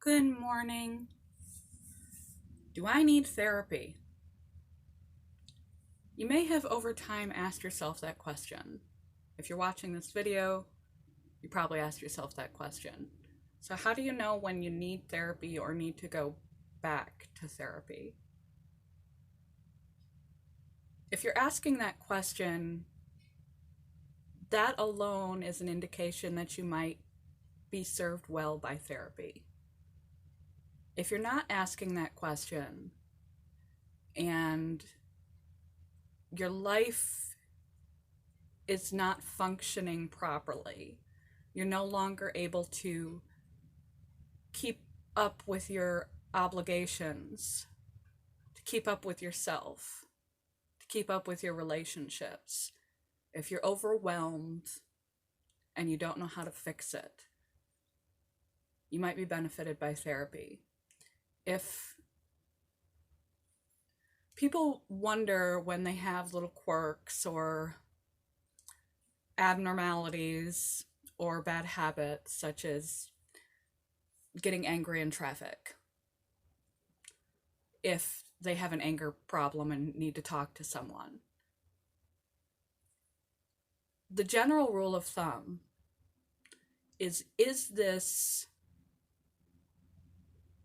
Good morning. Do I need therapy? You may have over time asked yourself that question. If you're watching this video, you probably asked yourself that question. So, how do you know when you need therapy or need to go back to therapy? If you're asking that question, that alone is an indication that you might be served well by therapy. If you're not asking that question and your life is not functioning properly, you're no longer able to keep up with your obligations, to keep up with yourself, to keep up with your relationships. If you're overwhelmed and you don't know how to fix it, you might be benefited by therapy. If people wonder when they have little quirks or abnormalities or bad habits, such as getting angry in traffic, if they have an anger problem and need to talk to someone, the general rule of thumb is this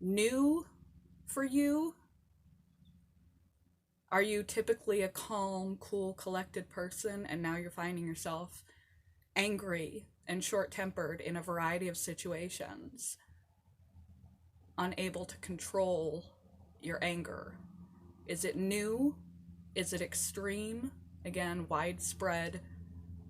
new for you? Are you typically a calm, cool, collected person, and now you're finding yourself angry and short-tempered in a variety of situations, unable to control your anger? Is it new? Is it extreme? Again, widespread,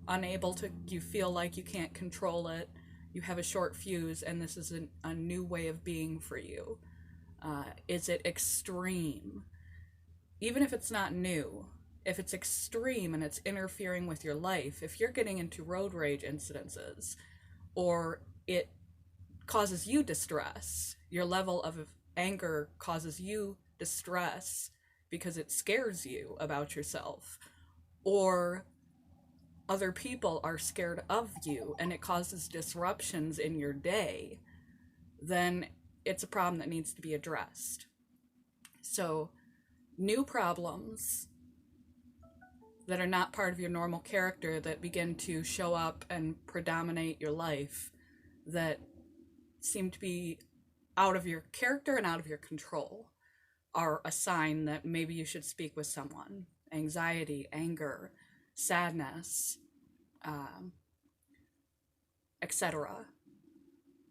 unable to, you feel like you can't control it, you have a short fuse, and this is a new way of being for you. Is it extreme? Even if it's not new, if it's extreme and it's interfering with your life, if you're getting into road rage incidences, or it causes you distress, your level of anger causes you distress because it scares you about yourself, or other people are scared of you and it causes disruptions in your day, then it's a problem that needs to be addressed. So, new problems that are not part of your normal character that begin to show up and predominate your life, that seem to be out of your character and out of your control, are a sign that maybe you should speak with someone. Anxiety, anger, sadness, etc.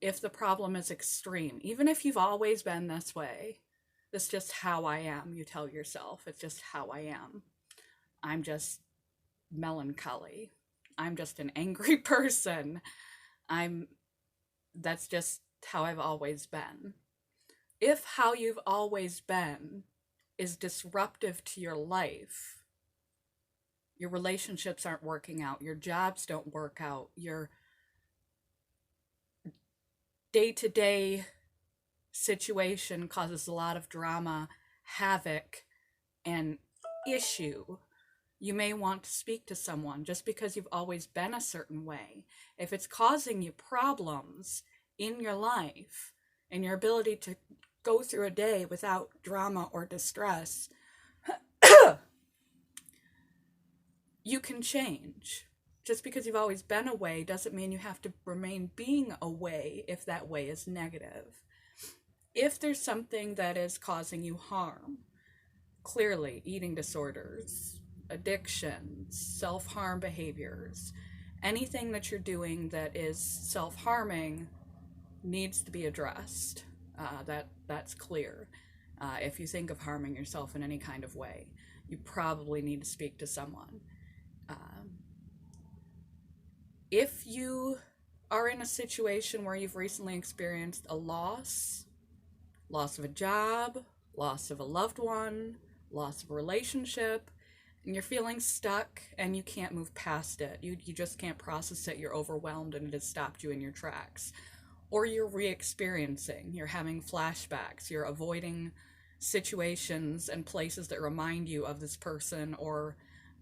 If the problem is extreme, even if you've always been this way, this is just how I am, you tell yourself, it's just how I am. I'm just melancholy. I'm just an angry person. That's just how I've always been. If how you've always been is disruptive to your life, your relationships aren't working out, your jobs don't work out, your day-to-day situation causes a lot of drama, havoc, and issue, you may want to speak to someone. Just because you've always been a certain way, if it's causing you problems in your life and your ability to go through a day without drama or distress, you can change. Just because you've always been a way doesn't mean you have to remain being a way if that way is negative. If there's something that is causing you harm, clearly eating disorders, addictions, self-harm behaviors, anything that you're doing that is self-harming needs to be addressed. That's clear. If you think of harming yourself in any kind of way, you probably need to speak to someone. If you are in a situation where you've recently experienced a loss of a job, loss of a loved one, loss of a relationship, and you're feeling stuck and you can't move past it, you just can't process it, you're overwhelmed and it has stopped you in your tracks, or you're re-experiencing, you're having flashbacks, you're avoiding situations and places that remind you of this person or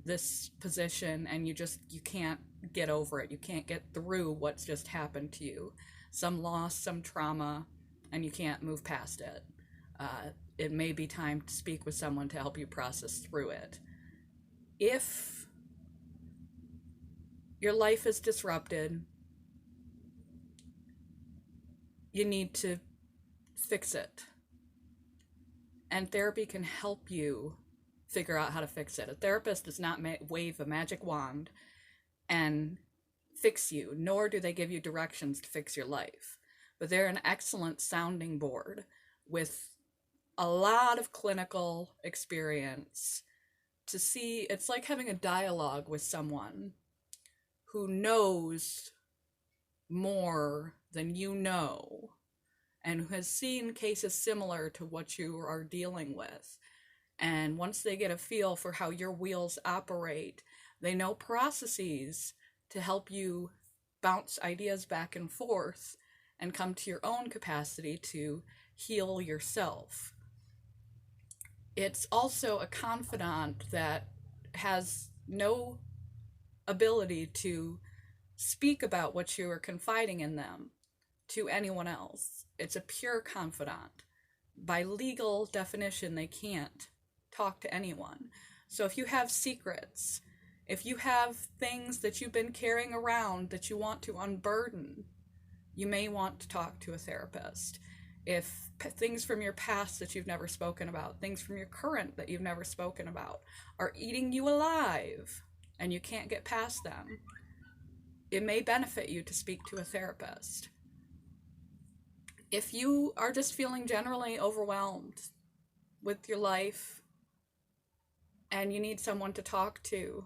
this position, and you can't get over it, you can't get through what's just happened to you, some loss, some trauma, and you can't move past it. It may be time to speak with someone to help you process through it. If your life is disrupted, you need to fix it. And therapy can help you figure out how to fix it. A therapist does not wave a magic wand and fix you, nor do they give you directions to fix your life. But they're an excellent sounding board with a lot of clinical experience to see. It's like having a dialogue with someone who knows more than you know and who has seen cases similar to what you are dealing with. And once they get a feel for how your wheels operate, they know processes to help you bounce ideas back and forth and come to your own capacity to heal yourself. It's also a confidant that has no ability to speak about what you are confiding in them to anyone else. It's a pure confidant. By legal definition, they can't talk to anyone. So if you have secrets, if you have things that you've been carrying around that you want to unburden, you may want to talk to a therapist. If things from your past that you've never spoken about, things from your current that you've never spoken about, are eating you alive and you can't get past them, it may benefit you to speak to a therapist. If you are just feeling generally overwhelmed with your life and you need someone to talk to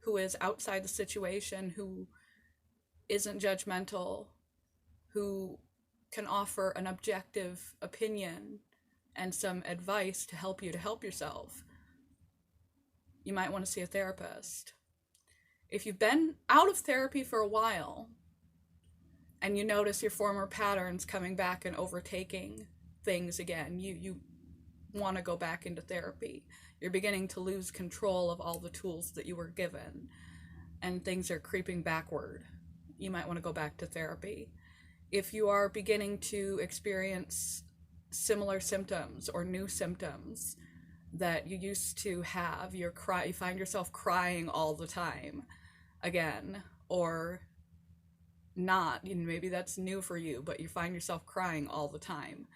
who is outside the situation, who isn't judgmental, who can offer an objective opinion and some advice to help you to help yourself, you might want to see a therapist. If you've been out of therapy for a while and you notice your former patterns coming back and overtaking things again, you want to go back into therapy. You're beginning to lose control of all the tools that you were given and things are creeping backward. You might want to go back to therapy. If you are beginning to experience similar symptoms or new symptoms that you used to have, you find yourself crying all the time again, or not, maybe that's new for you, but you find yourself crying all the time.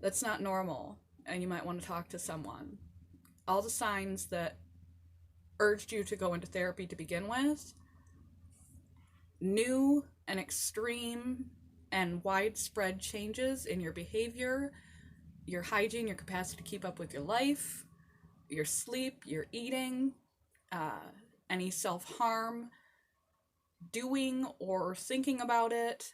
That's not normal, and you might want to talk to someone. All the signs that urged you to go into therapy to begin with, new and extreme and widespread changes in your behavior, your hygiene, your capacity to keep up with your life, your sleep, your eating, any self-harm, doing or thinking about it,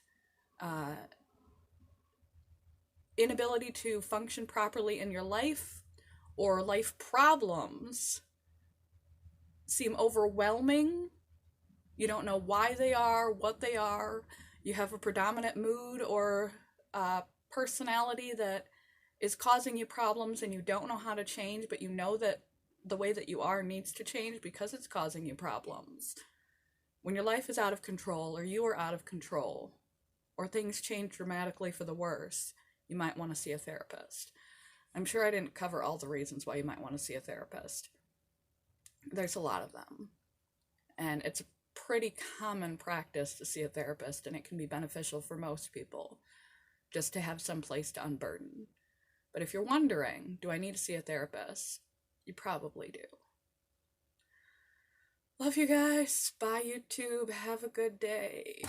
inability to function properly in your life, or life problems seem overwhelming. You don't know why they are, what they are. You have a predominant mood or personality that is causing you problems and you don't know how to change, but you know that the way that you are needs to change because it's causing you problems. When your life is out of control, or you are out of control, or things change dramatically for the worse, you might want to see a therapist. I'm sure I didn't cover all the reasons why you might want to see a therapist. There's a lot of them. And it's a pretty common practice to see a therapist, and it can be beneficial for most people just to have some place to unburden. But if you're wondering, do I need to see a therapist? You probably do. Love you guys. Bye, YouTube. Have a good day.